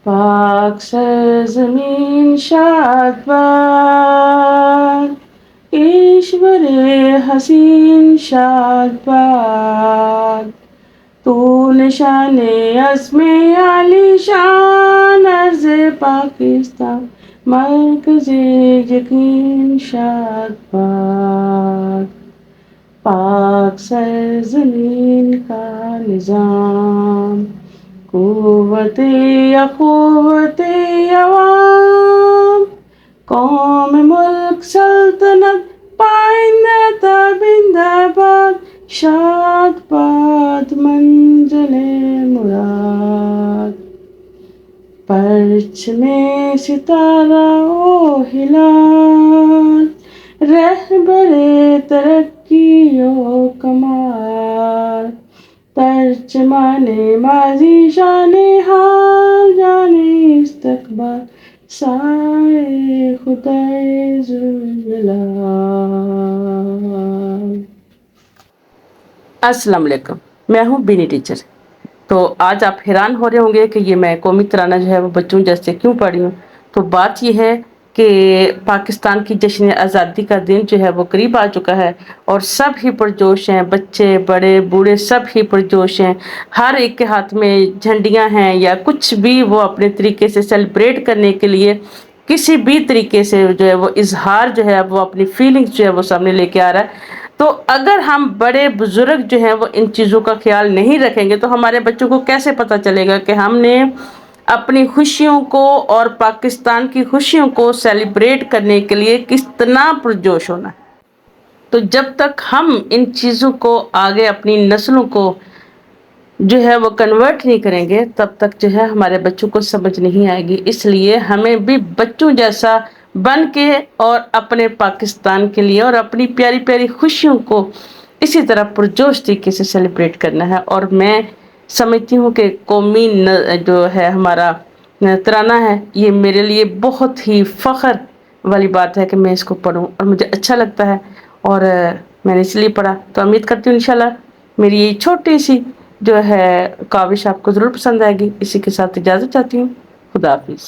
پاک سرزمین شاد باد، ایشور حسین شاد باد، تو نشان عزم عالی شان ارض پاکستان، مرکز یقین شاد باد. پاک سرزمین کا نظام، قوت اخوت عوام، قوم ملک سلطنت پائندہ تابندہ باد، شاد باد منزل مراد. پرچم ستارہ و ہلال، رہبر ترقی و کمال، ترجمان ماضی شان حال، جان استقبال، سائے خدائے ذوالجلال. السلام علیکم، میں ہوں بینی ٹیچر. تو آج آپ حیران ہو رہے ہوں گے کہ یہ میں قومی ترانہ جو ہے وہ بچوں جیسے کیوں پڑھی ہوں. تو بات یہ ہے کہ پاکستان کی جشن آزادی کا دن جو ہے وہ قریب آ چکا ہے اور سب ہی پرجوش ہیں، بچے بڑے بوڑھے سب ہی پرجوش ہیں. ہر ایک کے ہاتھ میں جھنڈیاں ہیں یا کچھ بھی وہ اپنے طریقے سے سیلیبریٹ کرنے کے لیے کسی بھی طریقے سے جو ہے وہ اظہار جو ہے وہ اپنی فیلنگز جو ہے وہ سامنے لے کے آ رہا ہے. تو اگر ہم بڑے بزرگ جو ہیں وہ ان چیزوں کا خیال نہیں رکھیں گے تو ہمارے بچوں کو کیسے پتہ چلے گا کہ ہم نے اپنی خوشیوں کو اور پاکستان کی خوشیوں کو سیلیبریٹ کرنے کے لیے کتنا پرجوش ہونا ہے. تو جب تک ہم ان چیزوں کو آگے اپنی نسلوں کو جو ہے وہ کنورٹ نہیں کریں گے تب تک جو ہے ہمارے بچوں کو سمجھ نہیں آئے گی. اس لیے ہمیں بھی بچوں جیسا بن کے اور اپنے پاکستان کے لیے اور اپنی پیاری پیاری خوشیوں کو اسی طرح پرجوش طریقے سے سیلیبریٹ کرنا ہے. اور میں سمجھتی ہوں کہ قومی جو ہے ہمارا ترانہ ہے یہ میرے لیے بہت ہی فخر والی بات ہے کہ میں اس کو پڑھوں اور مجھے اچھا لگتا ہے اور میں نے اس لیے پڑھا. تو امید کرتی ہوں انشاءاللہ میری یہ چھوٹی سی جو ہے کاوش آپ کو ضرور پسند آئے گی. اسی کے ساتھ اجازت چاہتی ہوں. خدا حافظ.